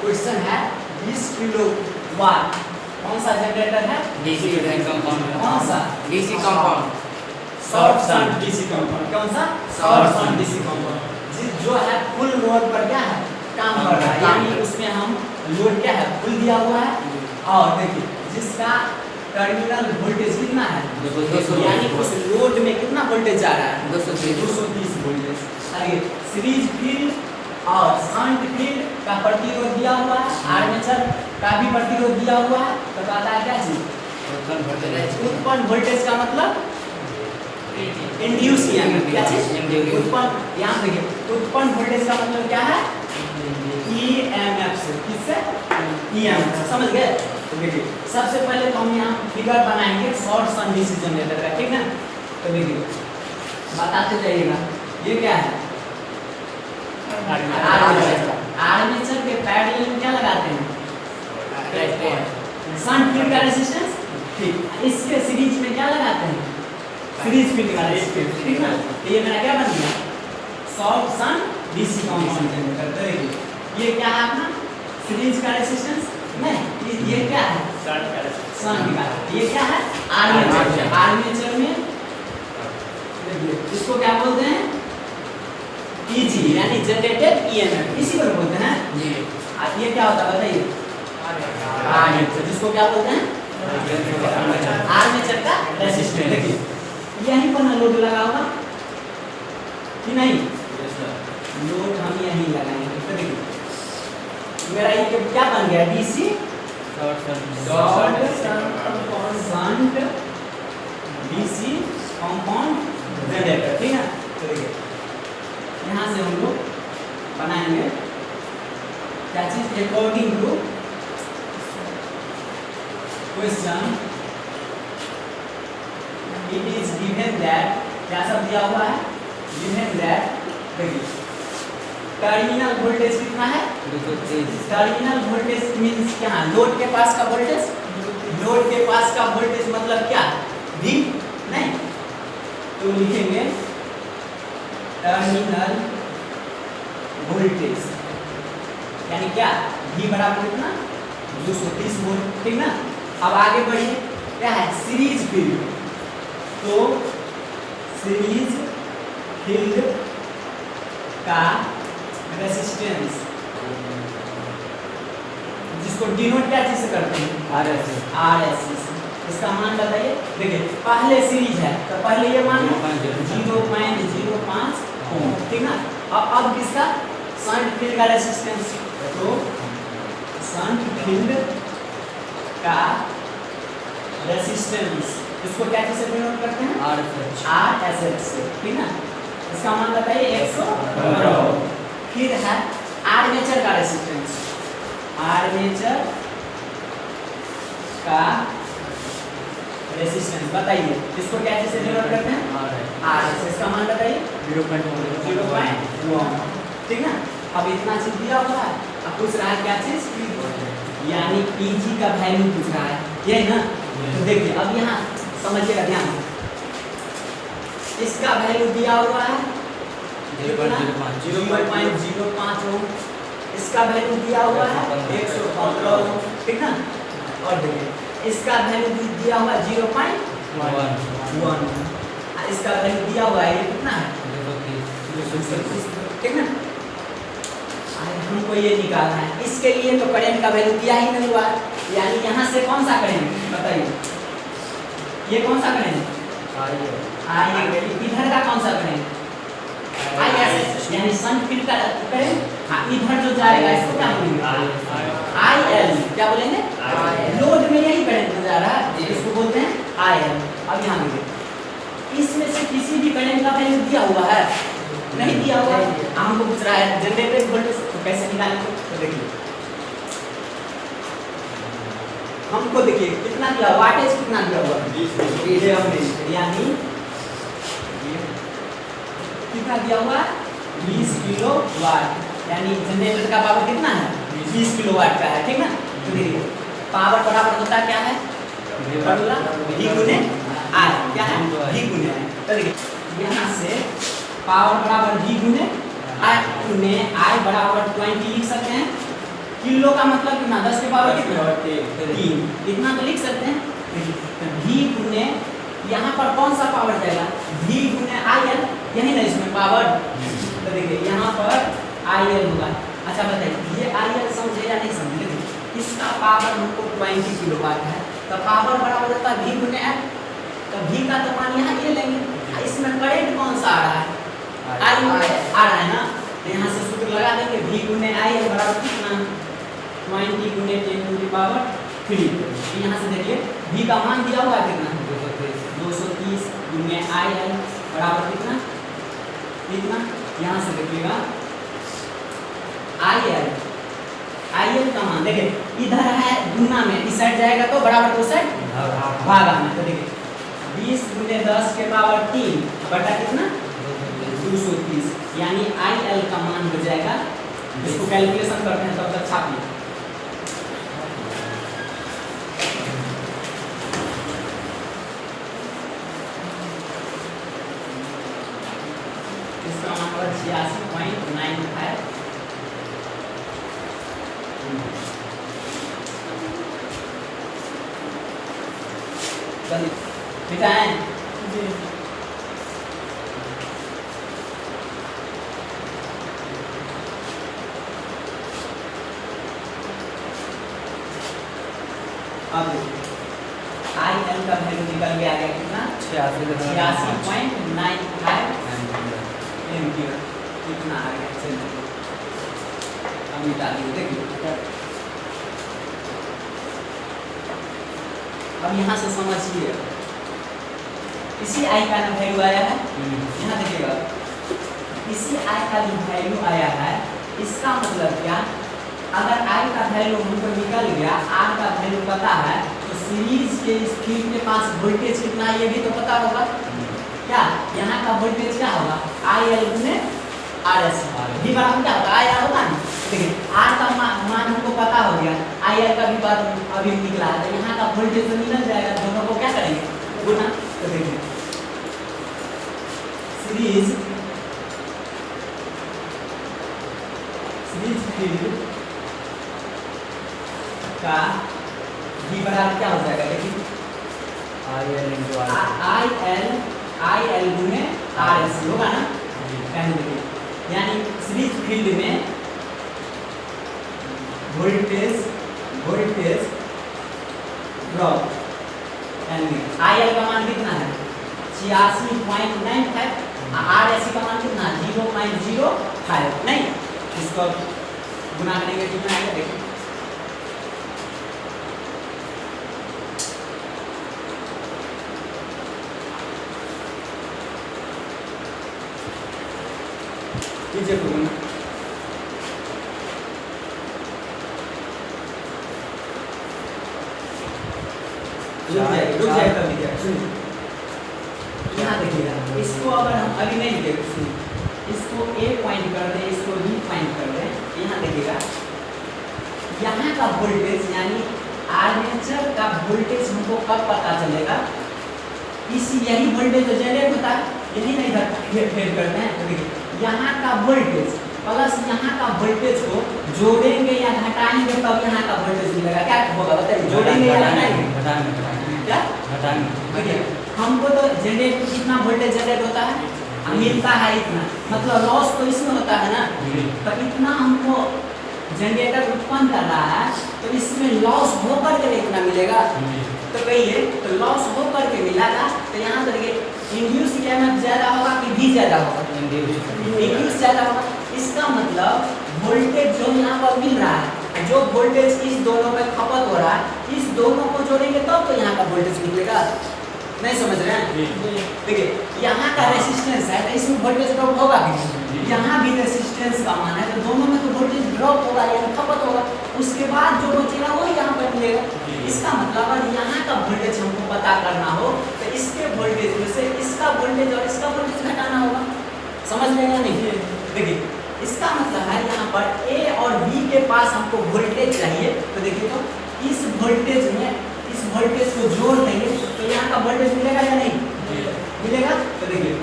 Question है 20 kilo watt कौन सा जनरेटर है? DC compound. कौन सा? DC compound. शॉर्ट सन डीसी कंपाउंड। कौन सा? शॉर्ट सन डीसी कंपाउंड जो है फुल लोड पर क्या है काम कर रहा है, यानी उसमें हम लोड क्या है फुल दिया हुआ है और देखिए जिसका टर्मिनल वोल्टेज कितना है 230, यानी उस लोड में कितना वोल्टेज जा रहा है 230 वोल्टेज। आगे सीरीज फील्ड और शंट फील्ड का प्रतिरोध दिया हुआ है, आर्मेचर का भी प्रतिरोध दिया हुआ है, तो कहता है क्या चीज उत्पन्न वोल्टेज का मतलब इंड्यूस ईएमएफ। क्या चीज उत्पन्न, यहाँ देखिए उत्पन्न वोल्टेज का मतलब क्या है ईएमएफ से, किससे ईएमएफ से, समझ गए। तो देखिए सबसे पहले तो हम यहाँ फिगर बनाएंगे शॉर्ट सन डीसी जनरेटर का, ठीक है। तो देखिए बताते जाइएगा ये क्या है आर्मेचर के पैरेलल में क्या लगाते हैं शंट फील्ड का रेजिस्टेंस, ठीक। इसके सीरीज में क्या लगाते हैं सीरीज फील्ड का रेजिस्टेंस, ठीक है। तो ये मेरा क्या बन गया शॉर्ट सन डीसी कंपाउंड जनरेटर। देखिए ये क्या है अपना सीरीज का रेजिस्टेंस नहीं, ये क्या है शंट का, ये क्या है आर्मेचर। आर्मेचर में देखिए इसको क्या बोलते हैं ईजी यानी जनरेटेड ईएमएफ, इसी को बोलते हैं जी। अब ये क्या होता है बताइए आर्मेचर, जिसको क्या बोलते हैं आर्मेचर का रेजिस्टेंस। देखिए यहीं पर ना लोड लगा होगा कि नहीं, लोड हम यहीं लगाएंगे। तो देखिए मेरा ये क्या बन गया DC short shunt DC compound generator, ठीक है। तो देखिए यहाँ से हम लोग बनाएंगे क्या चीज according to question it is given that, क्या सब दिया हुआ है गिवन दैट, देखिए टर्मिनल वोल्टेज कितना है 230। टर्मिनल वोल्टेज मींस क्या लोड के पास का वोल्टेज, लोड के पास का वोल्टेज मतलब क्या V नहीं, तो लिखेंगे टर्मिनल वोल्टेज यानी क्या V बराबर कितना 230 वोल्ट, ठीक ना। अब आगे बढ़िए क्या है सीरीज फील्ड, तो सीरीज फील्ड का रेजिस्टेंस जिसको डिनोट क्या चीज से करते हैं आरएससी से, इसका मान बताइए। देखिए पहले सीरीज है तो पहले ये मान 0.05 ओम, ठीक ना। अब किसका शंट फील्ड का रेजिस्टेंस, तो शंट फील्ड का रेजिस्टेंस इसको क्या चीज से डिनोट करते हैं आरएसएस से, ठीक ना। इसका मान बताइए 100। फिर है आर्मेचर का रेजिस्टेंस, आर्मेचर का रेजिस्टेंस बताइए इसको क्या चीज से डिनोट करते हैं आरएसएस, का मान बताइए 0.1, ठीक ना। अब इतना चीज दिया हुआ है, अब पूछ रहा है क्या चीज यानी पीजी का वैल्यू पूछ रहा है, यही ना। तो देखिए अब यहाँ समझिएगा ध्यान, इसका वैल्यू दिया हुआ है 0.05 ओम, इसका वैल्यू दिया हुआ है 115 ओम, ठीक ना। और देखिए इसका वैल्यू दिया हुआ है 0.1, इसका वैल्यू दिया हुआ है ये कितना है 230, ठीक ना। हमको ये निकालना है, इसके लिए तो करंट का वैल्यू दिया ही नहीं हुआ है, यानी यहाँ से कौन सा करंट बताइए, ये कौन सा करंट आइए, इधर का कौन सा करंट आईएस यानी शंट फील्ड का करंट, हाँ इधर जो जाएगा इसको क्या बोलेंगे आईएल, क्या बोलेंगे लोड में यही करंट जा रहा है, इसको बोलते हैं आईएल। अब यहाँ देखिए इसमें से किसी भी करंट का वैल्यू दिया हुआ है नहीं दिया हुआ है, हमको पूछ रहा है जनरेटेड वोल्टेज, तो कैसे निकालेंगे। तो देखिए हमको देखिए कितना दिया वाटेज कितना दिया हुआ है यानी कितना दिया हुआ है 20 किलो वाट, यानी जनरेटर का पावर कितना है 20 किलो वाट का है, ठीक ना। तो देखिए पावर बराबर होता क्या है फॉर्मूला V गुने I, क्या है V गुने I। तो देखिए यहाँ से पावर बराबर V गुने I बराबर 20 लिख सकते हैं, किलो का मतलब कितना 10 के पावर कितना 3 इतना तो लिख सकते हैं। तो v गुने यहाँ पर कौन सा पावर जाएगा v गुने IL यही ना इसमें पावर। तो देखिए यहाँ पर IL होगा। अच्छा बताइए ये IL समझे या नहीं समझे। इसका पावर हमको 20 किलोवाट है तो पावर बराबर होता है v गुने f। तो v का तो मान यहाँ ये लेंगे। इसमें करंट कौन सा आ रहा है I आ रहा है ना। तो यहाँ से सूत्र लगा देंगे v गुने IL बराबर कितना 20 गुने 10 टू द पावर 3। यहाँ से देखिए v का मान दिया हुआ है कितना 230 गुने IL बराबर कितना कितना। यहाँ से देखिएगा IL का मान देखिए इधर है गुना में इस साइड जाएगा तो बराबर उस साइड भागा में। तो देखिए 20 गुने 10 के पावर 3 बटा कितना 230 यानी IL का मान हो जाएगा। इसको कैलकुलेशन करते हैं तब तक छापिए। इसका मान होगा 86.95। मिटाएं अब IL का वैल्यू निकल के आ गया कितना 86.95 एम्पीयर कितना आ गया। चलिए अब मिटा दीजिए। देखिए अब यहाँ से समझिए इसी I का वैल्यू आया है। यहाँ देखिएगा इसी I का जो वैल्यू आया है इसका मतलब क्या अगर I का वैल्यू हमको निकल गया R का वैल्यू पता है तो सीरीज के इस फील्ड के पास वोल्टेज कितना है ये भी तो पता होगा। क्या यहाँ का वोल्टेज क्या होगा IL गुने RS भी बराबर क्या होगा IR होगा ना। देखिए R का मान हमको पता हो गया IL का भी बात अभी निकला है तो यहाँ का वोल्टेज तो निकल जाएगा। दोनों को क्या करेंगे गुना। तो देखिए सीरीज फील्ड का v बराबर क्या हो जाएगा देखिए IL गुने RS होगा ना। देखिए यानी सीरीज फील्ड में वोल्टेज ड्रॉप यानी IL का मान कितना है 86.95 RS का मान कितना 0.05 नहीं। इसको गुना करेंगे कितना आएगा देखिए कीजिए गुना रुक जाए तब लिखिएगा। सुनिए यहाँ देखिएगा इसको अगर हम अभी नहीं लिखेंगे सुनिए इसको A पॉइंट कर दें इसको B पॉइंट कर दें। यहाँ देखिएगा यहाँ का वोल्टेज यानी आर्मेचर का वोल्टेज हमको कब पता चलेगा इसी यही वोल्टेज जो जनरेट होता है यही नहीं फेर करते हैं। तो देखिए यहाँ का वोल्टेज प्लस यहाँ का वोल्टेज को जोड़ेंगे या घटाएंगे तब यहाँ का वोल्टेज मिलेगा। क्या होगा बताइए जोड़ेंगे या घटाएंगे क्या घटाएंगे। हमको तो जनरेट कितना वोल्टेज जनरेट होता है मिलता है इतना मतलब लॉस तो इसमें होता है ना। तो इतना हमको जनरेटर उत्पन्न कर रहा है तो इसमें लॉस होकर के इतना मिलेगा। तो कहिए तो लॉस होकर के मिलेगा। तो यहाँ पर देखिए इंड्यूस ईएमएफ ज्यादा होगा कि भी ज्यादा होगा इंड्यूस ज्यादा होगा। इसका मतलब वोल्टेज जो यहाँ पर मिल रहा है जो वोल्टेज इस दोनों में खपत हो रहा है इस दोनों को जोड़ेंगे तब तो यहाँ का वोल्टेज निकलेगा। नहीं समझ रहे हैं। देखिए यहाँ का रेसिस्टेंस है तो इसमें वोल्टेज ड्रॉप होगा कि यहाँ भी रेसिस्टेंस का मान है तो दोनों में तो वोल्टेज ड्रॉप होगा यानी खपत होगा। उसके बाद जो बचेगा वो यहाँ पर मिलेगा। इसका मतलब अगर यहाँ का वोल्टेज हमको पता करना हो तो इसके वोल्टेज में से इसका वोल्टेज और इसका वोल्टेज घटाना होगा। समझ रहे हैं नहीं। देखिए इसका मतलब है यहाँ पर A और B के पास हमको वोल्टेज चाहिए। तो देखिए तो इस वोल्टेज में इस वोल्टेज को जोड़ देंगे तो यहाँ का वोल्टेज मिलेगा या नहीं मिलेगा। तो देखिए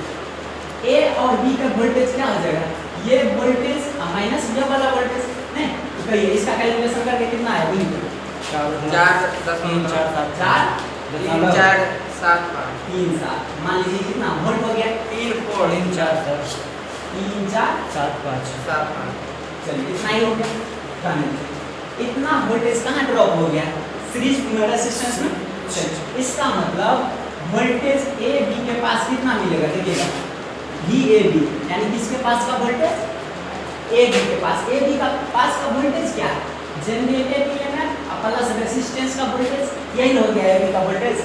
A और B का वोल्टेज क्या हो जाएगा ये वोल्टेज माइनस ये वाला वोल्टेज नहीं। तो कहिए इसका कैलकुलेशन करके कितना है बोलिए। 4.347 3 7 मान लीजिए कितना वोल्ट हो गया 3 4 3 4 3 4 7 5 7 चलिए इतना ही हो गया। कहने इतना वोल्टेज कहाँ ड्रॉप हो गया सीरीज रेजिस्टेंस में। चलिए इसका मतलब वोल्टेज ए बी के पास कितना मिलेगा देखिएगा वी ए बी यानी किसके पास का वोल्टेज ए बी के पास। ए बी का पास का वोल्टेज क्या है जनरेटेड एलिमेंट प्लस रेजिस्टेंस का वोल्टेज यही हो गया ए बी का वोल्टेज।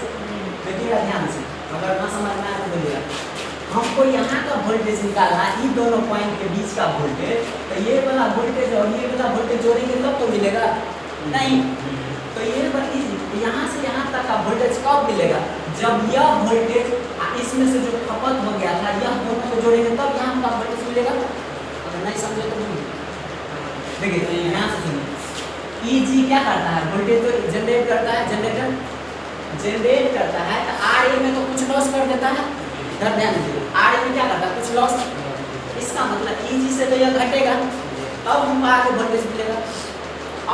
देखिएगा ध्यान से अगर ना समझ में आए तो बोलिएगा हमको यहाँ का वोल्टेज निकालना है इन दोनों पॉइंट के बीच का वोल्टेज। तो ये वाला वोल्टेज और ये वाला वोल्टेज जोड़ेंगे तब तो मिलेगा नहीं। तो ये यहाँ से यहाँ तक का वोल्टेज कब मिलेगा जब यह वोल्टेज इसमें से जो खपत हो गया था यह दोनों को जोड़ेंगे तब यहाँ का वोल्टेज मिलेगा। अगर नहीं समझे तो बोलिए। देखिए यहाँ से सुनिए EG क्या करता है वोल्टेज तो जनरेट करता है जनरेट करता है तो RA में तो कुछ लॉस कर देता है। ध्यान दीजिए RA में क्या करता है कुछ लॉस। इसका मतलब EG से तो यह घटेगा तब हमको आगे वोल्टेज मिलेगा।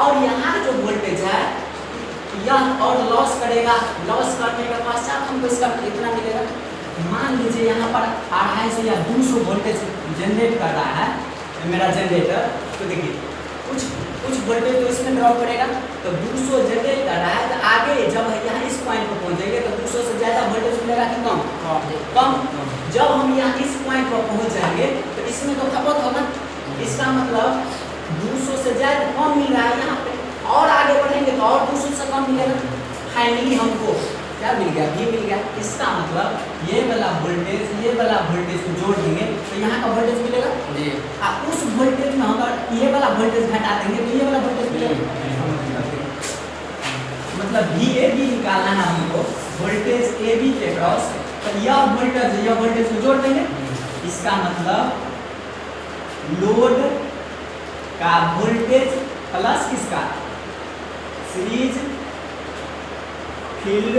और यहाँ जो वोल्टेज है यह और लॉस करेगा लॉस करने के पश्चात हमको इसका इतना मिलेगा। मान लीजिए यहाँ पर 250 या 200 वोल्टेज जनरेट कर रहा है मेरा जनरेटर। तो देखिए कुछ वोल्टेज तो इसमें ड्रॉप करेगा तो 200 जनरेट कर रहा है तो आगे जब यहाँ इस पॉइंट पर पहुँचेंगे तो 200 से ज़्यादा वोल्टेज मिलेगा कि कम। जब हम यहाँ इस पॉइंट पर पहुँच जाएंगे तो इसमें तो खपत होगा। इसका मतलब 200 से ज़्यादा कम मिल रहा है यहाँ पे और आगे बढ़ेंगे तो और 200 से कम मिलेगा। फाइनली हमको क्या मिल गया भी मिल गया। इसका मतलब ये वाला वोल्टेज को जोड़ देंगे तो यहाँ का वोल्टेज मिलेगा जी। उस वोल्टेज में अगर ये वाला वोल्टेज घटा देंगे तो ये वाला वोल्टेज मिलेगा। मतलब VAB निकालना है हमको वोल्टेज AB के क्रॉस तो यह वोल्टेज को जोड़ देंगे। इसका मतलब लोड का वोल्टेज प्लस किसका सीरीज फील्ड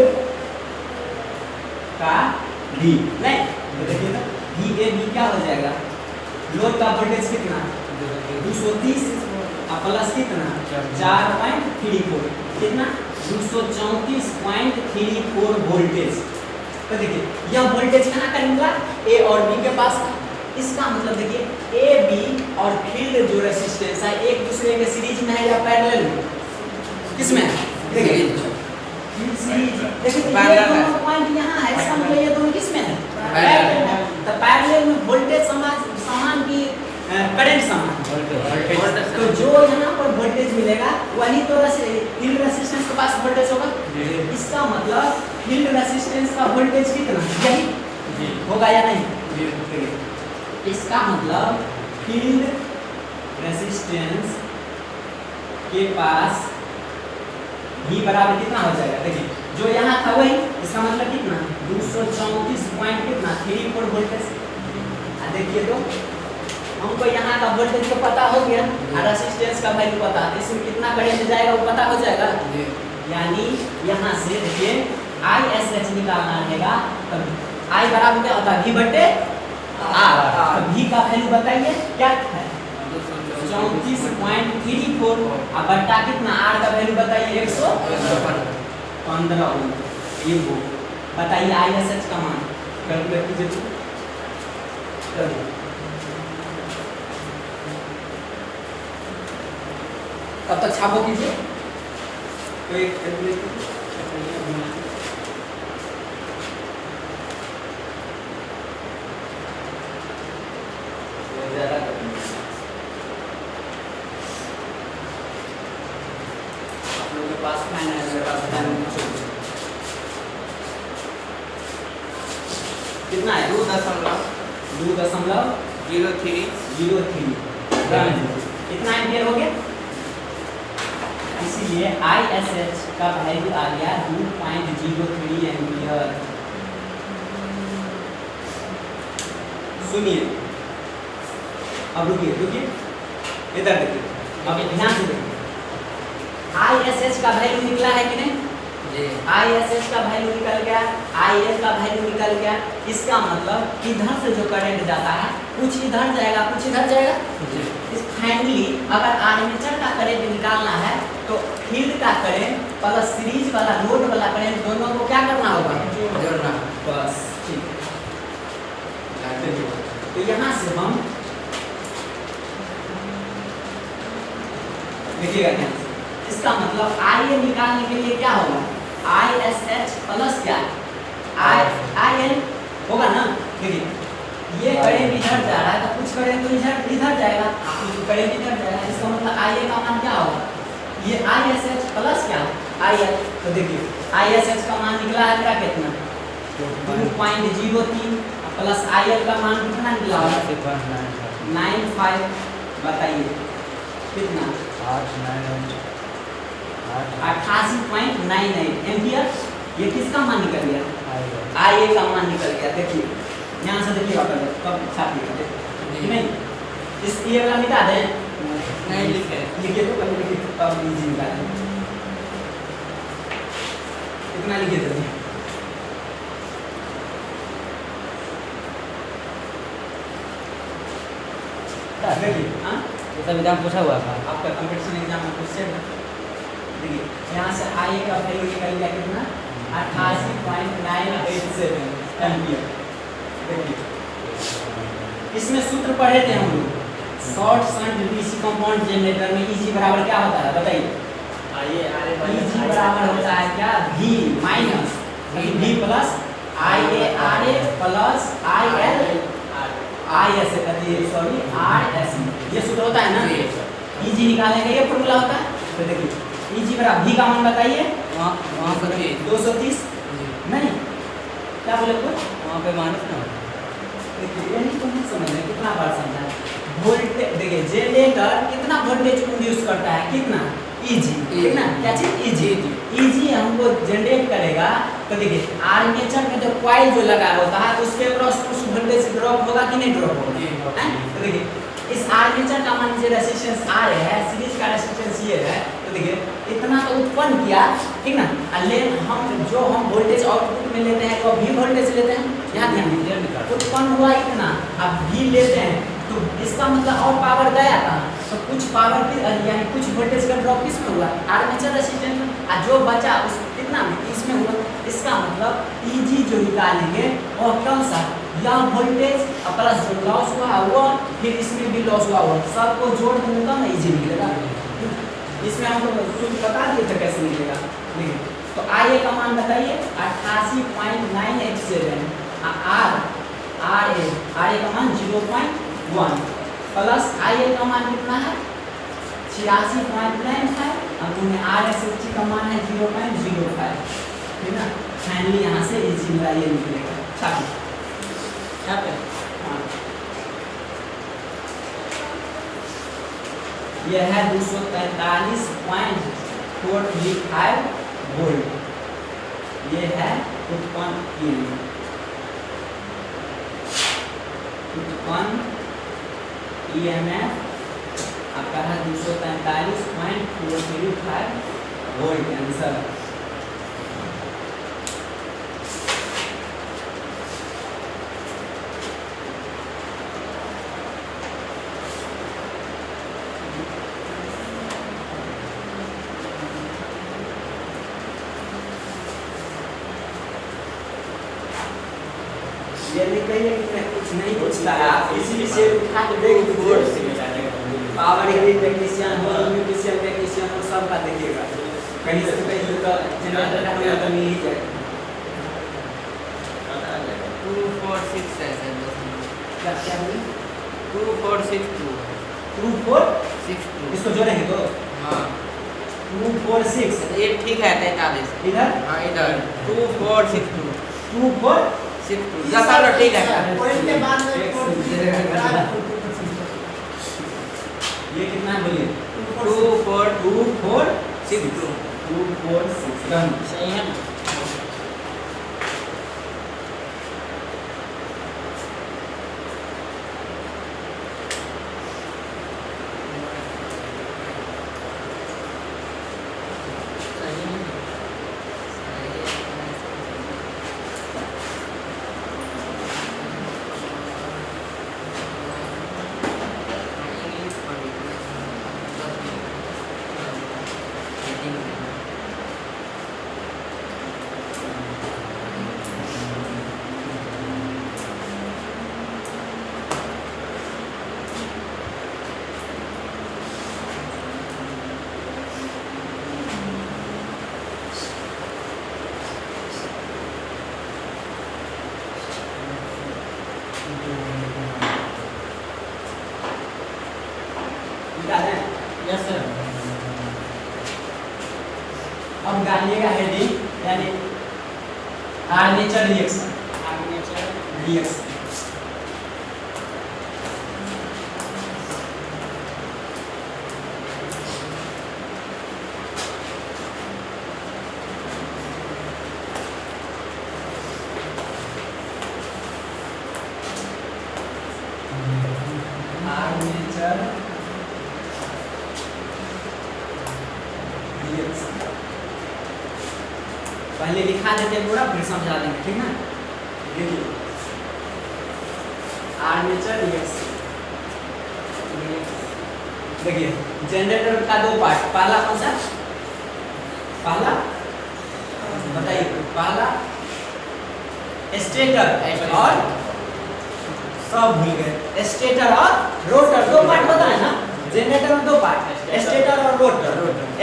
का V नहीं तो देखिए ना VAB क्या हो जाएगा लोड का वोल्टेज कितना 230 प्लस कितना 4.34 कितना 234.34 वोल्टेज। तो देखिए यह वोल्टेज कहाँ का निकला A और B के पास का। इसका मतलब देखिए AB और फील्ड जो रेजिस्टेंस है एक दूसरे के सीरीज में है या पैरेलल में किसमें है देखिए पॉइंट यहाँ है इसका मतलब ये दोनों किसमें है तो पैरेलल में वोल्टेज समान की करंट समान। तो जो यहाँ पर वोल्टेज मिलेगा वही तो फील्ड रेजिस्टेंस के पास वोल्टेज होगा। इसका मतलब फील्ड रेजिस्टेंस का वोल्टेज कितना यही होगा या नहीं। इसका मतलब फील्ड रेजिस्टेंस के पास V बराबर कितना हो जाएगा देखिए जो यहाँ था वही। इसका मतलब कितना 234.34 वोल्टेज। देखिए तो हमको यहाँ का वोल्टेज तो पता हो गया और रेजिस्टेंस का वैल्यू पता है इसमें कितना करंट जाएगा वो पता हो जाएगा। यानी यहाँ से देखिए ISH निकालना रहेगा तो I बराबर क्या होता है V बटे R। V का वैल्यू बताइए क्या है 34.34 अब बट्टा कितना R का वैल्यू बताइए 115 ओम। ये वो बताइए ISH का मान कैलकुलेट कीजिए तब तक छापो कीजिए तो एक कैलकुलेट पास फैन है मेरे पास फैन कितना है 2.03 कितना एम्पियर हो गया। इसीलिए ISH का वैल्यू आ गया 2.03 एम्पियर। सुनिए अब रुकिए इधर देखिए अब ध्यान से देखिए ISH का वैल्यू निकला है कि नहीं ISH का वैल्यू निकल गया IL का वैल्यू निकल गया। इसका मतलब इधर से जो करंट जाता है कुछ इधर जाएगा कुछ इधर जाएगा। इस फाइनली अगर आर्मेचर का करंट निकालना है तो फील्ड का करंट प्लस सीरीज वाला लोड वाला करंट दोनों को क्या करना होगा, जोड़ना। बस ठीक। तो यहाँ से हम देखिएगा ध्यान से, इसका मतलब आई एन निकालने के लिए क्या होगा, आई एस एच प्लस क्या आई एन होगा ना। देखिए ये करंट इधर जा रहा है तो कुछ करंट तो इधर जाएगा, कुछ करंट इधर जाएगा, इसका मतलब आई ए का मान क्या होगा, ये आई एस एच प्लस क्या आई एल। तो देखिए आई एस एच का मान निकला है क्या, कितना 2.03 प्लस आई एल का मान कितना निकला होगा 95, बताइए कितना 88.98 एम्पियर। ये किसका मान निकल गया, आई ए का मान निकल गया। देखिए यहाँ से देखिएगा पहले कब छापिएगा नहीं, इस ये वाला मिटा दें, नहीं लिखे, लिखिए तो पहले लिखिए तब इजी निकालें, इतना लिखिए तो देखिए। हाँ ये सब एग्जाम पूछा हुआ था आपका कंपटीशन एग्जाम में क्वेश्चन। देखिए यहाँ से आई ए का वैल्यू निकल गया कितना 88.987 एम्पियर। देखिए इसमें सूत्र पढ़े थे हम लोग, short shunt DC compound generator में ईजी बराबर क्या होता है, बताइए ईजी बराबर होता है क्या, V minus V plus I A R A plus I L I S sorry R S, ये सूत्र होता है ना। ईजी निकालने का ये फॉर्मूला होता है। तो देखिए ईजी बराबर V का मान बताइए, वहाँ पर 230 नहीं क्या बोले तो वहाँ पे माइनस ना होता। देखिए यही तो नहीं समझ रहे कितना बार समझा है। वोल्टेज देखिए जनरेटर कितना वोल्टेज प्रोड्यूस करता है, कितना ईजी, कितना क्या चीज ईजी, ईजी हमको जनरेट करेगा। तो देखिए आर्मेचर में जो कॉइल जो लगा होता है उसके क्रॉस कुछ वोल्टेज ड्रॉप होगा कि नहीं ड्रॉप होगा, तो देखिए इस आर्मेचर का मान लीजिए रेजिस्टेंस आर है, सीरीज का रेजिस्टेंस ये है। तो देखिए इतना तो उत्पन्न किया, ठीक ना, हम जो हम वोल्टेज आउटपुट में लेते हैं तो भी वोल्टेज लेते हैं, यहाँ ध्यान दीजिए उत्पन्न हुआ इतना, अब भी लेते हैं तो इसका मतलब और पावर गया था, तो कुछ पावर भी यानी कुछ वोल्टेज का ड्रॉप किसमें हुआ, आर्मेचर रेजिस्टेंस में, और जो बचा उस कितना में इसमें हुआ। इसका मतलब ईजी जो निकालेंगे और कौन सा, या वोल्टेज प्लस जो लॉस हुआ वो, फिर इसमें भी लॉस हुआ वो, सबको जोड़ देने का ना ईजी निकलेगा। इसमें हमको सूत्र बता दिए थे कैसे निकलेगा। देखिए तो आई ए का मान बताइए 88.987, आर ए का मान 0.1 प्लस आई ए का मान कितना है 86.95, अब उन्हें आर एस एच का मान है 0.05, ठीक ना। फाइनली यहाँ से इजी मेरा ये निकलेगा, छापे यह है 243.435 वोल्ट, ये है उत्पन्न ईएमएफ आपका है 243.435 वोल्ट आंसर। ये नहीं कहिए कि मैं कुछ नहीं पूछता है, आप इसी से उठा के देख लीजिए, पावर ग्रिड टेक्नीशियन हो, न्यूट्रिशन टेक्नीशियन हो, सब का देखिएगा, कहीं से कहीं तो जनरेटर का हमें तो मिल ही जाएगा। 246 है सर, क्या क्या हुई 2462 2462, इसको जोड़ेंगे तो हाँ 246 ये ठीक है 43 इधर, हाँ इधर 2462 246 या सर ठीक है पॉइंट के बाद में ये कितना है बोलिए 246 डन। सही है ना। याद है? Yes sir. अब डालिएगा हेडिंग यानी armature reaction. Armature reaction armature reaction पहले लिखा देते हैं पूरा, फिर समझा देंगे, ठीक ना? देखिए आर्मेचर रिएक्शन। देखिए जनरेटर का दो पार्ट, पहला कौन सा? पहला बताइए, पहला स्टेटर और सब भूल गए, स्टेटर और रोटर, दो पार्ट होता है ना जनरेटर में, दो पार्ट स्टेटर और रोटर।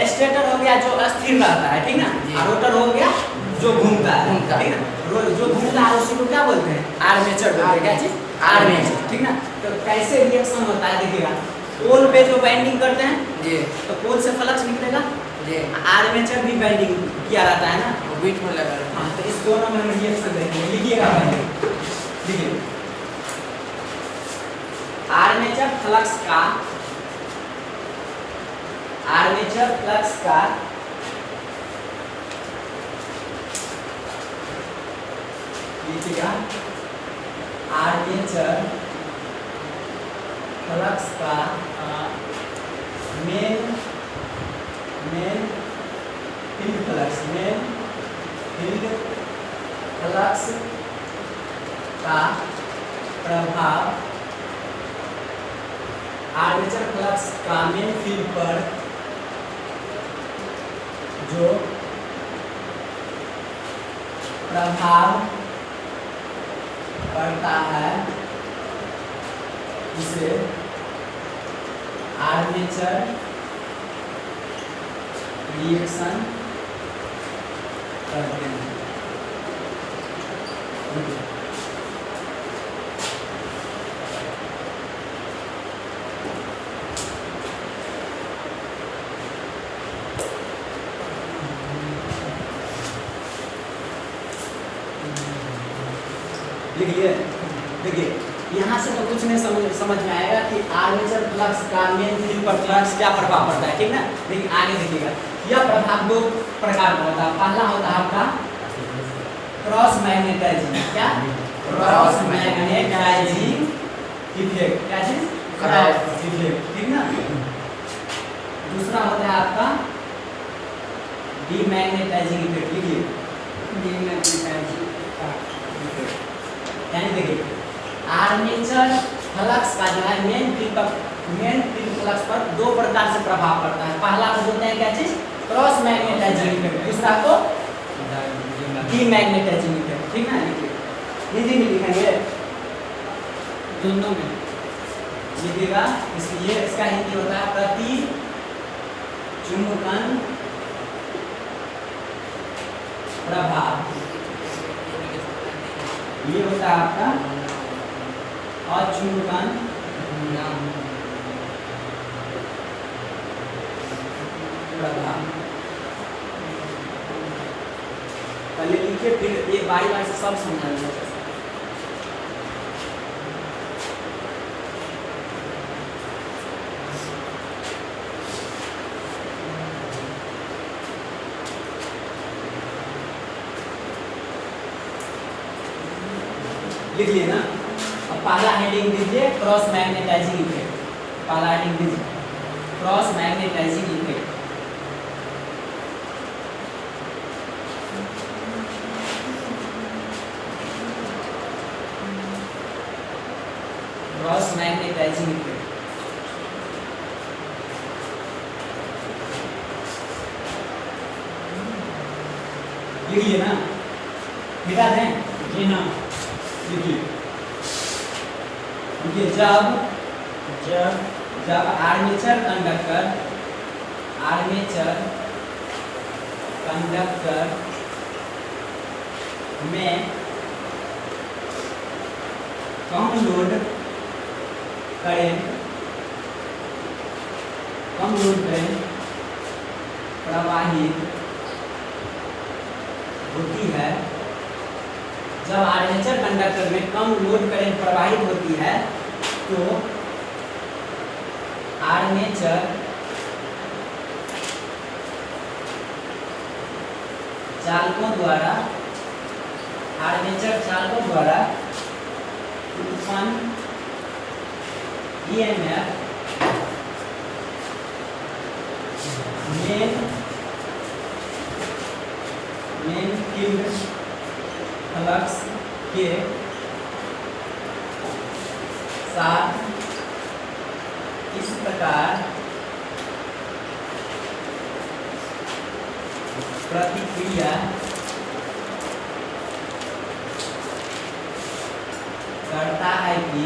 स्टेटर हो गया जो स्थिर रहता है, ठीक ना? और रोटर हो गया जो घूमता है, ठीक ना? जो घूमता है उसी को क्या बोलते हैं? आर्मेचर बोलते हैं। क्या चीज? आर्मेचर, ठीक ना? तो कैसे रिएक्शन होता है देखिएगा, पोल पे जो बाइंडिंग करते हैं जी, तो पोल से फ्लक्स निकलेगा जी, आर्मेचर भी बाइंडिंग किया रहता है ना, वो बीच में लगा रहता हाँ, तो इस दोनों में हम रिएक्शन देखेंगे। लिखिएगा पहले, लिखिए आर्मेचर फ्लक्स का, आर्मेचर फ्लक्स का लिखिएगा आर्मेचर फ्लक्स का main field flux, main field flux का प्रभाव, आर्मेचर फ्लक्स का मेन फील्ड पर जो प्रभाव पड़ता है उसे आर्मेचर रिएक्शन करते हैं। लिखिए, देखिए यहाँ से तो कुछ नहीं समझ में आएगा कि आर्मेचर फ्लक्स का मेन फील्ड पर फ्लक्स क्या प्रभाव पड़ता है, ठीक ना? लेकिन आगे देखिएगा, यह प्रभाव दो प्रकार का होता है। पहला होता है आपका क्रॉस मैग्नेटाइजिंग, क्या? क्रॉस मैग्नेटाइजिंग इफेक्ट, क्या चीज? क्रॉस इफेक्ट, ठीक ना? दूसरा होता है आपका डीमैग्नेटाइजिंग इफेक्ट। लिखिए डीमैग्नेटाइजिंग इफेक्ट, यानी देखिए आर्मेचर फ्लक्स का जो है मेन फील्ड फ्लक्स पर दो प्रकार से प्रभाव पड़ता है। पहला को बोलते हैं क्या चीज? क्रॉस मैग्नेटाइजिंग इफेक्ट, दूसरा को डीमैग्नेटाइजिंग इफेक्ट, ठीक ना? लिखिए हिंदी में लिखेंगे, दोनों में लिखिएगा। इसलिए इसका हिंदी होता है प्रति चुंबकन प्रभाव, ये होता है आपका अचुंबकन प्रभाव। पहले लिखिए, फिर एक बारी बारी से सब समझा देंगे। लिख लिए ना? अब पहला हेडिंग दीजिए क्रॉस मैग्नेटाइजिंग इफेक्ट। पहला हेडिंग दीजिए cross magnetising effect. Cross magnetising effect, लिखिए ना? मिटा दें? जी ना, लिखिए। देखिए जब आर्मेचर कंडक्टर में कम लोड करेंट कम लोड करंट प्रवाहित होती है, जब आर्मेचर कंडक्टर में कम लोड करंट प्रवाहित होती है तो आर्मेचर चालकों द्वारा उत्पन्न ईएमएफ मेन फील्ड फ्लक्स के साथ इस प्रकार प्रतिक्रिया करता है कि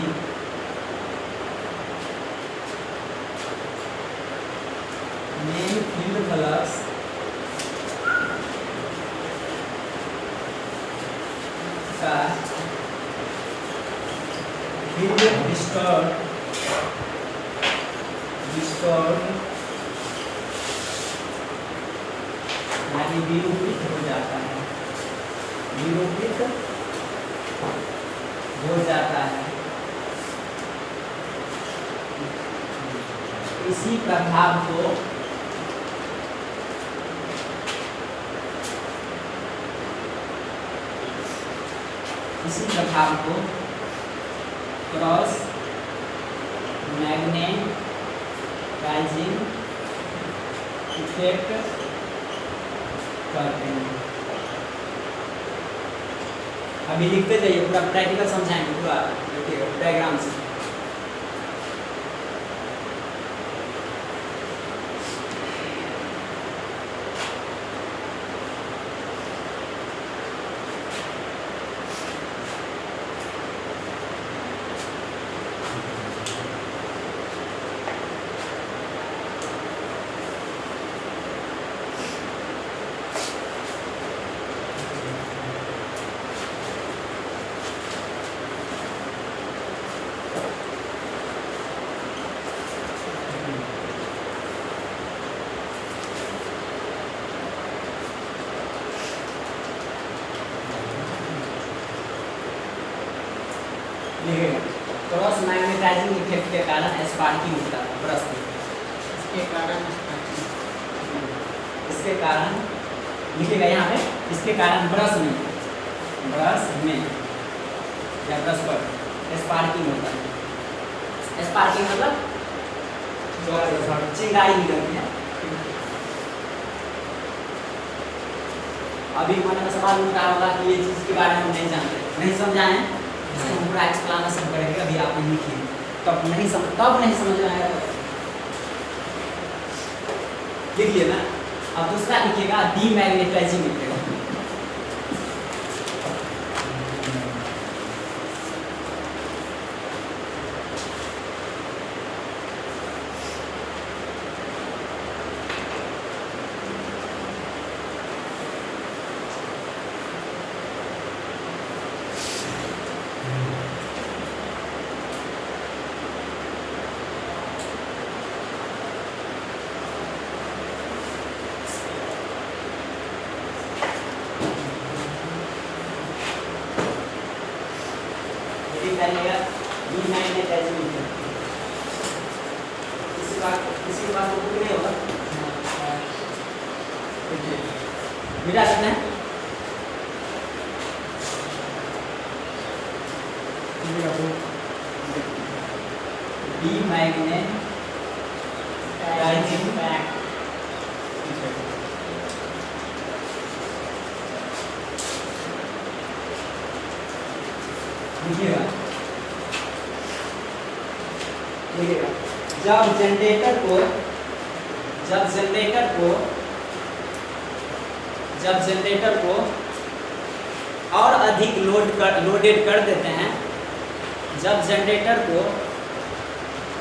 मेन फील्ड फ्लक्स का डिस्टॉर्ट यानी विरूपित हो जाता है, इसी प्रभाव को क्रॉस मैग्नेटाइजिंग इफेक्ट करते हैं। अभी लिखते जाइए, पूरा प्रैक्टिकल समझाएंगे, पूरा देखिएगा डायग्राम से। क्रॉस मैग्नेटाइजिंग इफेक्ट के कारण स्पार्किंग होता है ब्रश में। इसके कारण लिखिएगा यहाँ पे, इसके कारण ब्रश में या ब्रश पर स्पार्किंग होता है। स्पार्किंग मतलब चिंगारी निकलती है। अभी मैंने सवाल उठा होगा कि ये चीज़ के बारे में हम नहीं जानते, नहीं समझाएं, इसको पूरा एक्सप्लेनेशन करेंगे। अभी आप लिखिए, तब नहीं समझ में आएगा। लिखिए ना, अब दूसरा लिखिएगा डीमैग्नेटाइजिंग लिखिएगा। किसी के पास बुक नहीं होगा, मिटा सकते हैं। डीमैग्नेटाइजिंग इफेक्ट लिखिएगा। जब जनरेटर को और अधिक लोडेड कर देते हैं, जब जनरेटर को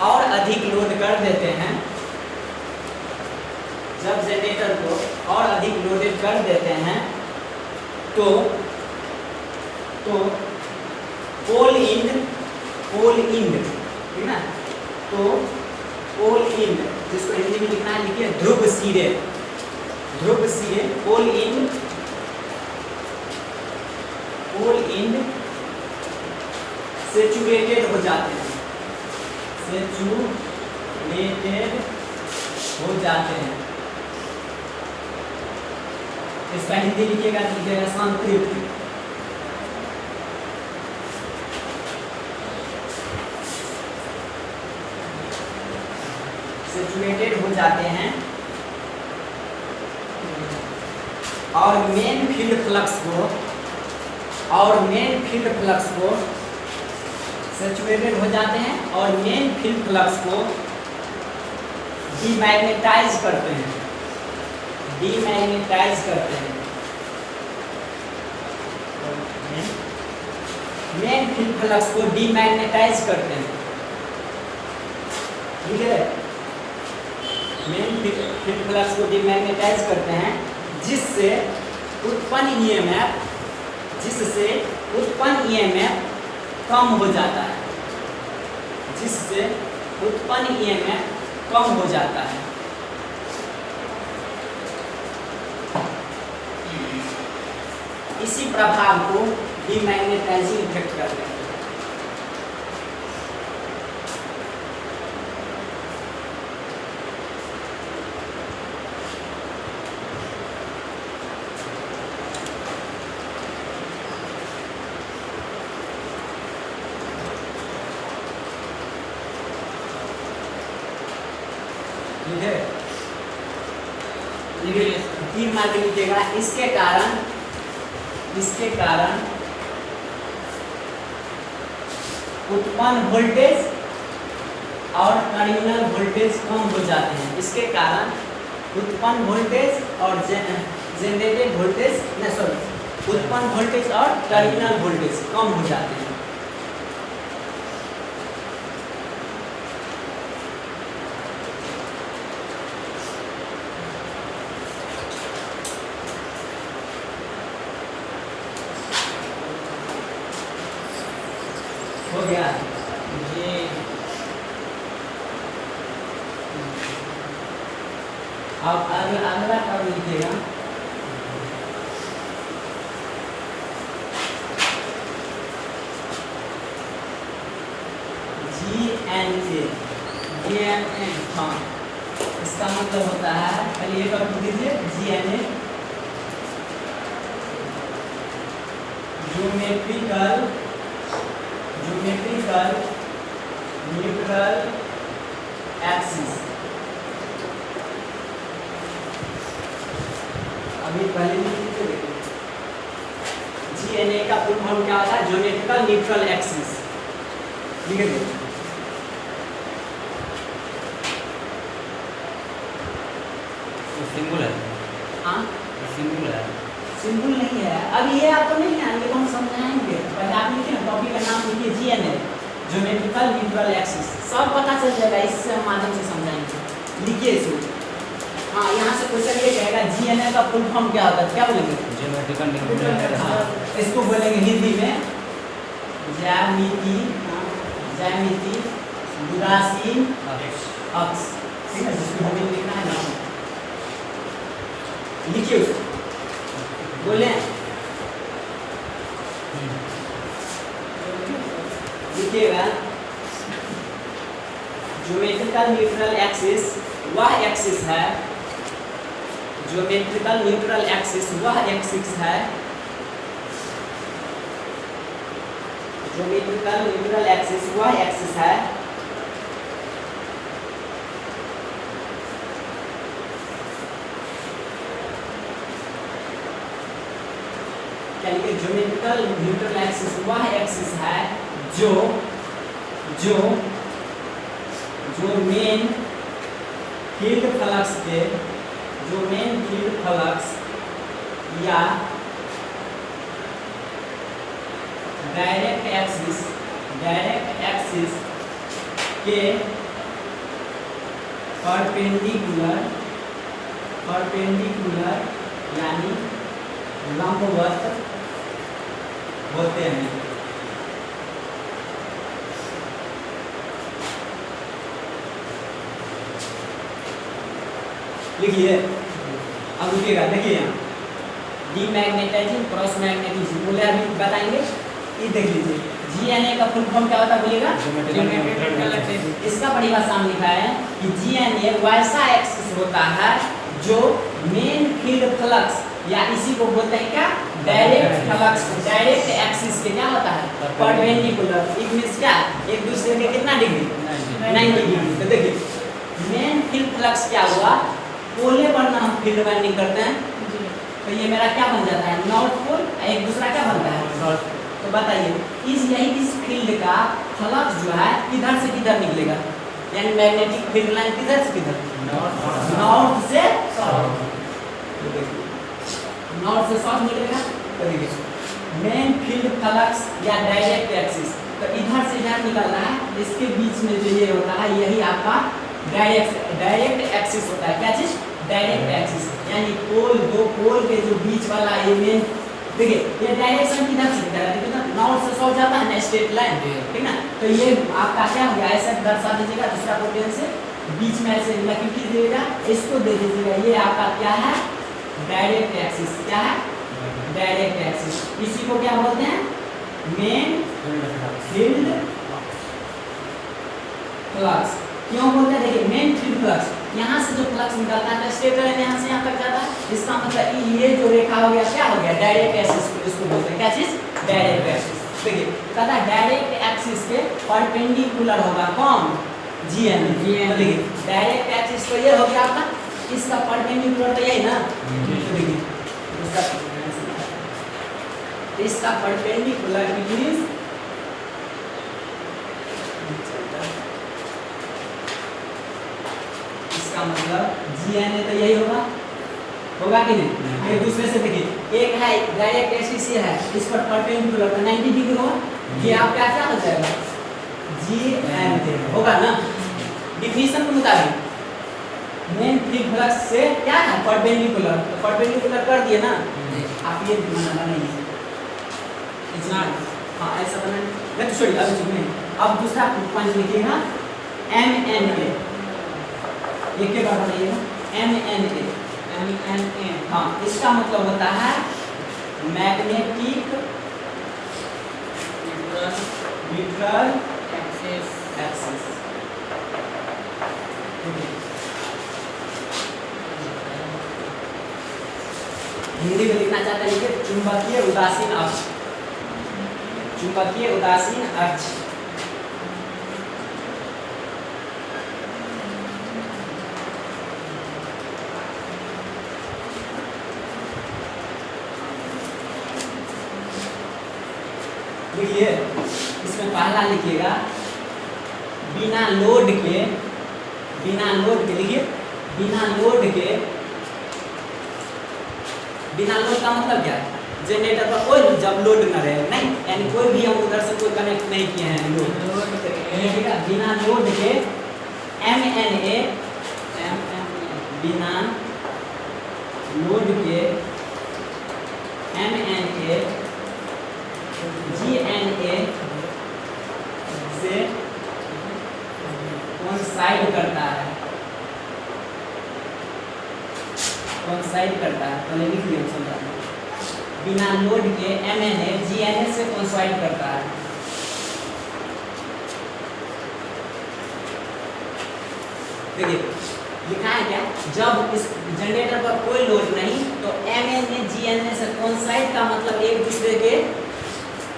और अधिक लोड कर देते हैं, तो पोल इंड ठीक ना, तो पोल इंड जिसको हिंदी में यहाँ लिखिए ध्रुव सिरे, ध्रुव सिरे पोल इंड सेचुरेटेड हो जाते हैं, सेचुरेटेड हो जाते हैं। इसका हिंदी लिखिएगा तो लिखिएगा संतृप्त। सेचुरेटेड हो जाते हैं और मेन फील्ड फ्लक्स को सेचुरेटेड हो जाते हैं और मेन फील्ड फ्लक्स को डीमैग्नेटाइज करते हैं, मेन फील्ड फ्लक्स को डीमैग्नेटाइज करते हैं, ठीक है। मेन फील्ड फ्लक्स को डीमैग्नेटाइज करते हैं जिससे उत्पन्न ईएमएफ कम हो जाता है, इसी प्रभाव को डीमैग्नेटाइजिंग इफेक्ट कहते हैं। ठीक है, तीन मार्क लीजिएगा। इसके कारण उत्पन्न वोल्टेज और टर्मिनल वोल्टेज कम हो जाते हैं। इसके कारण उत्पन्न वोल्टेज और जनरेटेड वोल्टेज उत्पन्न वोल्टेज और टर्मिनल वोल्टेज कम हो जाते हैं। हो गया ये अब अगला टर्म लिखिएगा GNA। हाँ, इसका मतलब होता है, पहले ये टर्म लीजिए GNA ज्योमेट्रिकल न्यूट्रल एक्सिस। अभी पहले GNA का फुल फॉर्म क्या होता है? ज्योमेट्रिकल न्यूट्रल एक्सिस, ठीक है। सिंबल है, हाँ सिंबल है, सिंबल नहीं है। अब ये आपको नहीं आएंगे तो हम समझाएंगे। पहले आप लिखिए ना, टॉपिक का नाम लिखिए GNA ज्योमेट्रिकल न्यूट्रल एक्सिस, सब पता चल जाएगा, इससे माध्यम से समझाएंगे। लिखिए इसको। हाँ, यहाँ से क्वेश्चन ये कहेगा GNA का फुल फॉर्म क्या होता है, क्या बोलेंगे? Geometrical neutral axis. इसको बोलेंगे हिंदी में ज्यामिति उदासीन अक्ष, ठीक है, जिसको हमें लिखना है नाम। लिखिए उसको, बोले लिखिएगा ज्योमेट्रिकल न्यूट्रल एक्सिस वह एक्सिस है, ज्योमेट्रिकल न्यूट्रल एक्सिस वह एक्सिस है, ज्योमेट्रिकल न्यूट्रल एक्सिस वह एक्सिस है ज्योमेट्रिकल न्यूट्रल एक्सिस वह एक्सिस है जो मेन फील्ड फ्लक्स या डायरेक्ट एक्सिस के परपेंडिकुलर यानी लंबवत होते हैं। लिखिए, अब रुकिएगा, देखिए यहाँ डीमैग्नेटाइजिंग क्रॉस मैग्नेटिज्म बोले अभी बताएंगे। ये देख लीजिए GNA का फुल फॉर्म क्या होता है बोलिएगा। इसका परिभाषा में लिखा है कि GNA वैसा एक्सिस होता है जो मेन फील्ड फ्लक्स या इसी को बोलते हैं क्या, डायरेक्ट फ्लक्स, डायरेक्ट एक्सिस के क्या होता है परपेंडिकुलर। इट मींस क्या, एक दूसरे के कितना डिग्री 90 डिग्री। तो देखिए मेन फील्ड फ्लक्स क्या हुआ, पोले पर हम फील्ड वाइंडिंग करते हैं तो ये मेरा क्या बन जाता है नॉर्थ पोल, एक दूसरा क्या बनता है। तो बताइए इस फील्ड का फ्लक्स जो है किधर से किधर निकलेगा, यानी मैग्नेटिक फील्ड लाइन किधर से किधर, नॉर्थ से साउथ, नॉर्थ से साउथ निकलेगा। तो देखिए मेन फील्ड फ्लक्स या डायरेक्ट एक्सिस, तो इधर से इधर निकल रहा है, इसके बीच में जो ये होता है यही आपका डायरेक्ट एक्सिस होता है। क्या चीज, डायरेक्ट एक्सिस, यानी पोल, दो पोल के जो बीच वाला ये मेन, देखिए ये डायरेक्शन किधर से किधर है, देखिए ना नॉर्थ से साउथ जाता है ना स्ट्रेट लाइन, ठीक ना। तो ये आपका क्या हो गया, ऐसे दर्शा दीजिएगा दूसरा पोटेंशियल बीच में ऐसे लकीर कीजिएगा, इसको दे दीजिएगा, ये आपका क्या है डायरेक्ट एक्सिस। क्या है डायरेक्ट एक्सिस, इसी को क्या बोलते हैं मेन फील्ड फ्लक्स। क्यों बोलते हैं, देखिए मेन फील्ड फ्लक्स, यहाँ से जो फ्लक्स निकलता है स्ट्रेट लाइन यहाँ से यहाँ तक जाता है, इसका मतलब ये जो रेखा हो गया क्या हो गया डायरेक्ट एक्सिस, इसको बोलते हैं क्या चीज, डायरेक्ट एक्सिस। देखिए कहता है डायरेक्ट एक्सिस के परपेंडिकुलर होगा कौन, GNA। तो देखिए डायरेक्ट एक्सिस तो ये हो गया आपका, इसका परपेंडिकुलर तो यही ना। तो देखिए इसका परपेंडिकुलर मींस इसका मतलब GNA तो यही होगा कि नहीं। एक दूसरे से देखिए एक है डायरेक्ट एक्सिस ये है, इस पर परपेंडिकुलर तो 90 डिग्री होगा, ये आपका क्या हो जाएगा GNA होगा ना। डिफिनेशन के मुताबिक मेन फील्ड फ्लक्स से क्या है परपेंडिकुलर, तो परपेंडिकुलर कर दिए ना आप, ये बनाइए इतना, हाँ ऐसा बनाइए। तो छोड़िए अभी चुप नहीं, अब दूसरा पॉइंट लिखिएगा MNA, एक के बाद बताइएगा MNA। हाँ इसका मतलब होता है मैग्नेटिक न्यूट्रल एक्सिस। हिंदी में लिखना चाहते हैं कि चुंबकीय उदासीन अक्ष, चुंबकीय उदासीन अक्ष। देखिए इसमें पहला लिखिएगा बिना लोड के लिखिए बिना लोड का मतलब क्या है, जनरेटर पर कोई जब लोड न रहे, नहीं यानी कोई भी हम उधर से कोई कनेक्ट नहीं किए हैं लोड, बिना लोड के MNA, बिना लोड के MNA GNA से कोइंसाइड करता है, पहले लिख लिया समझा। बिना लोड के MNA GNA से कोइंसाइड करता है। देखिए लिखा है क्या, जब इस जनरेटर पर कोई लोड नहीं तो MNA GNA से कोइंसाइड का मतलब एक दूसरे के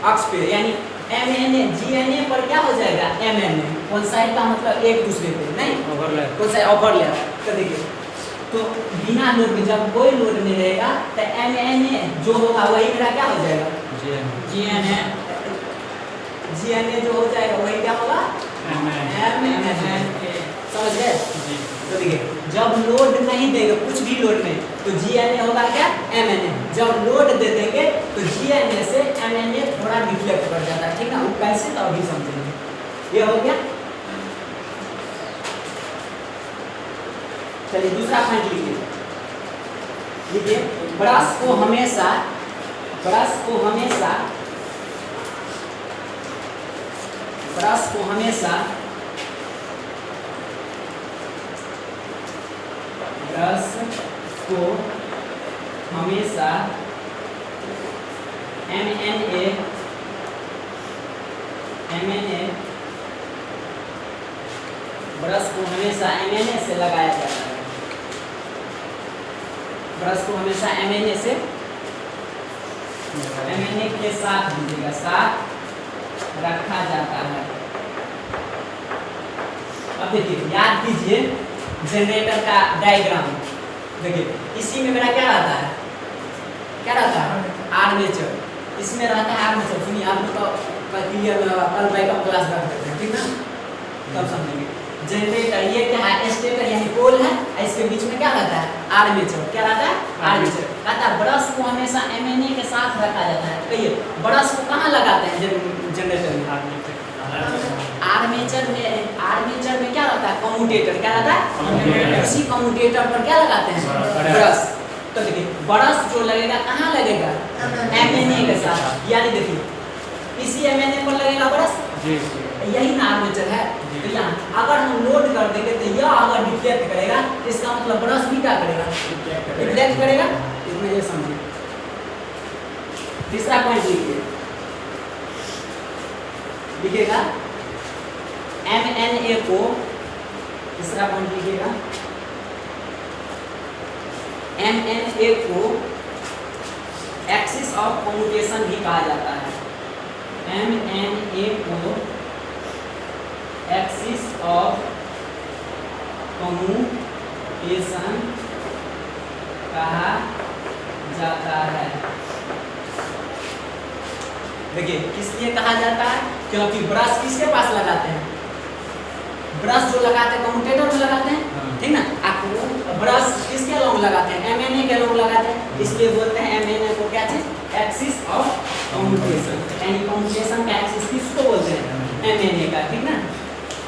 अक्ष पे, यानी MNA GNA पर क्या हो जाएगा MNA, कोइंसाइड का मतलब एक दूसरे पे, नहीं ओवरलैप, कोइंसाइड ओवरलैप। तो देखिए तो बिना लोड के जब कोई लोड नहीं रहेगा तो MNA जो होगा वही मेरा क्या हो जाएगा GNA जो हो जाएगा वही क्या होगा MNA। समझ गए। तो देखिए जब लोड नहीं देंगे, कुछ भी लोड नहीं, तो GNA होगा क्या MNA। जब लोड दे देंगे तो GNA से MNA थोड़ा रिफ्लेक्ट कर जाता है, ठीक ना। वो कैसे तो अभी समझेंगे। ये हो गया। चलिए दूसरा पॉइंट लिखिए ब्रश को हमेशा ब्रश को हमेशा MNA ब्रश को हमेशा MNA से लगाया जाता है। ब्रश को हमेशा MNA से MNA के साथ दीजिएगा, साथ रखा जाता है। अब देखिए, याद कीजिए जनरेटर का डायग्राम। देखिए इसी में मेरा क्या रहता है, क्या रहता है, आर्मेचर। इसमें रहता है आर्मेचर। सुनिए, आप लोग तो क्लियर कल बैकअप क्लास रख देते हैं, ठीक ना, तब समझेंगे। जनरेटर ये क्या है, स्टेटर यानी पोल है, इसके बीच में क्या रहता है, आर्मेचर। क्या रहता है, आर्मेचर। कहता है ब्रश को हमेशा MNA के साथ रखा जाता है। कहिए ब्रश को कहाँ लगाते हैं जनरेटर में, आर्मेचर में क्या रहता है, कम्यूटेटर। क्या रहता है, उसी कम्यूटेटर पर क्या लगाते हैं, ब्रश। तो देखिए ब्रश जो लगेगा कहाँ लगेगा, MNA के साथ। यानी देखिए इसी MNA पर लगेगा ब्रश, यही ना आर्मेचर है। तो यहाँ अगर हम लोड कर देंगे तो यह अगर डिफ्लेक्ट करेगा, इसका मतलब ब्रश भी क्या करेगा, डिफ्लेक्ट करेगा। इसमें ये समझिए। तीसरा पॉइंट लिखिएगा MNA को, तीसरा पॉइंट लिखिएगा MNA को एक्सिस ऑफ कम्यूटेशन भी कहा जाता है। MNA को एक्सिस ऑफ कम्यूटेशन कहा जाता है। देखिए किस लिए कहा जाता है, क्योंकि ब्रश किसके पास लगाते हैं, ब्रश जो लगाते हैं कम्यूटेटर में लगाते हैं, ठीक ना। आपको ब्रश किसके अलॉन्ग लगाते हैं, MNA के अलॉन्ग लगाते हैं। इसलिए बोलते हैं MNA को क्या चीज, एक्सिस ऑफ कम्यूटेशन। यानी कम्यूटेशन का एक्सिस किसको बोलते हैं, MNA का, ठीक ना।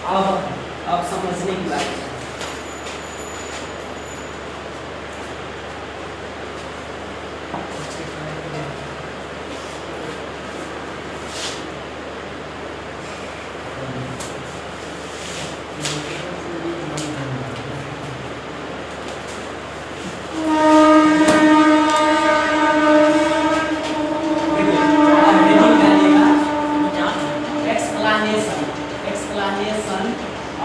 अब समझने की बात है। एक्सप्लेनेशन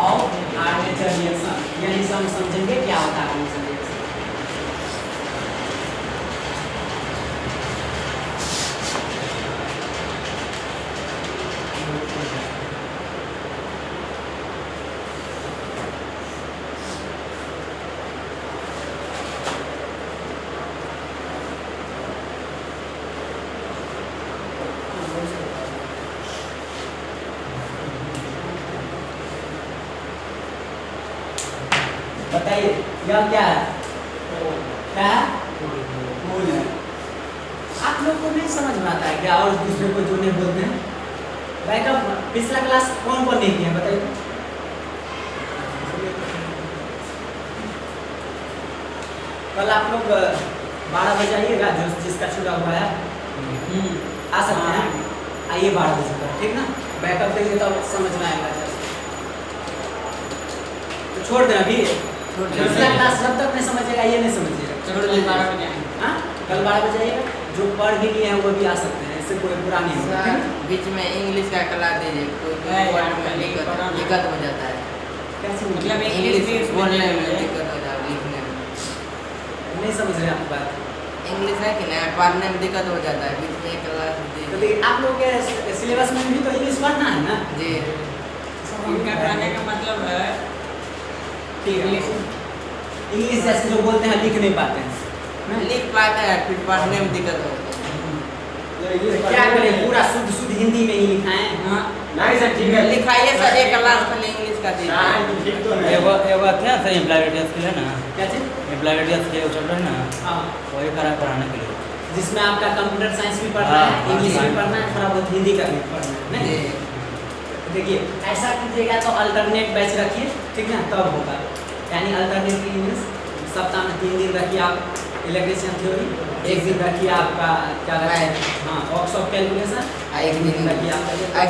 ऑफ आर्मेचर रिएक्शन, यानी हम समझेंगे क्या होता है आर्मेचर रिएक्शन। बताइए यह क्या है, क्या है, फूल है। आप लोग को नहीं समझ में आता है क्या, और दूसरे को जो नहीं बोलते हैं। बैकअप पिछला क्लास कौन नहीं किया बताइए। कल आप लोग 12 बजे आइएगा, जो जिसका छुट्टा हुआ है आ सकते हैं, आइए 12 बजे तक, ठीक ना। बैकअप देंगे तो समझ में आएगा। तो छोड़ दें अभी, पिछला क्लास जब तक नहीं समझेगा ये नहीं समझिएगा। छोड़ दें, 12 बजे आएंगे। हाँ कल 12 बजे आइएगा, जो पढ़ भी लिए हैं वो भी आ सकते हैं, इससे कोई बुरा नहीं होगा। बीच में इंग्लिश का क्लास दीजिए, कोई वर्ड में दिक्कत हो जाता है, कैसे मतलब इंग्लिश बोलने में दिक्कत हो जाता है, लिखने में नहीं समझ रहे आप बात। इंग्लिश है कि नहीं, पढ़ने में दिक्कत हो जाता है। बीच में क्लास तो दीजिए। देखिए आप लोग के सिलेबस में भी तो इंग्लिश पढ़ना है ना जी, इनका कहने का मतलब है ठीक है। इंग्लिश जैसे जो बोलते हैं लिख नहीं पाते हैं, लिख पाते हैं फिर पढ़ने में दिक्कत होती है। क्या करें, पूरा शुद्ध शुद्ध हिंदी में ही लिखाएं। हाँ नहीं सर ठीक है। लिखाइए सर, एक क्लास खाली इंग्लिश का दीजिए। ठीक तो नहीं। एगो थे सर एम्प्लॉयमेंट स्किल है ना, क्या चीज, एम्प्लॉयमेंट स्किल चल रहा है ना, हाँ वही करा पढ़ाने के लिए। जिसमें आपका कंप्यूटर साइंस भी पढ़ना है, हाँ, इंग्लिश भी हाँ। पढ़ना है, थोड़ा बहुत हिंदी का भी पढ़ना है, नहीं। जी, देखिए ऐसा कीजिएगा तो अल्टरनेट बैच रखिए, ठीक ना, तब होगा। यानी अल्टरनेट इंग्लिश सप्ताह में 3 दिन रखिए आप इलेक्ट्रिशियन थ्योरी, एक दिन रखिए आपका क्या कहते हैं, हाँ वर्कशॉप कैलकुलेशन, एक दिन रखिए आपका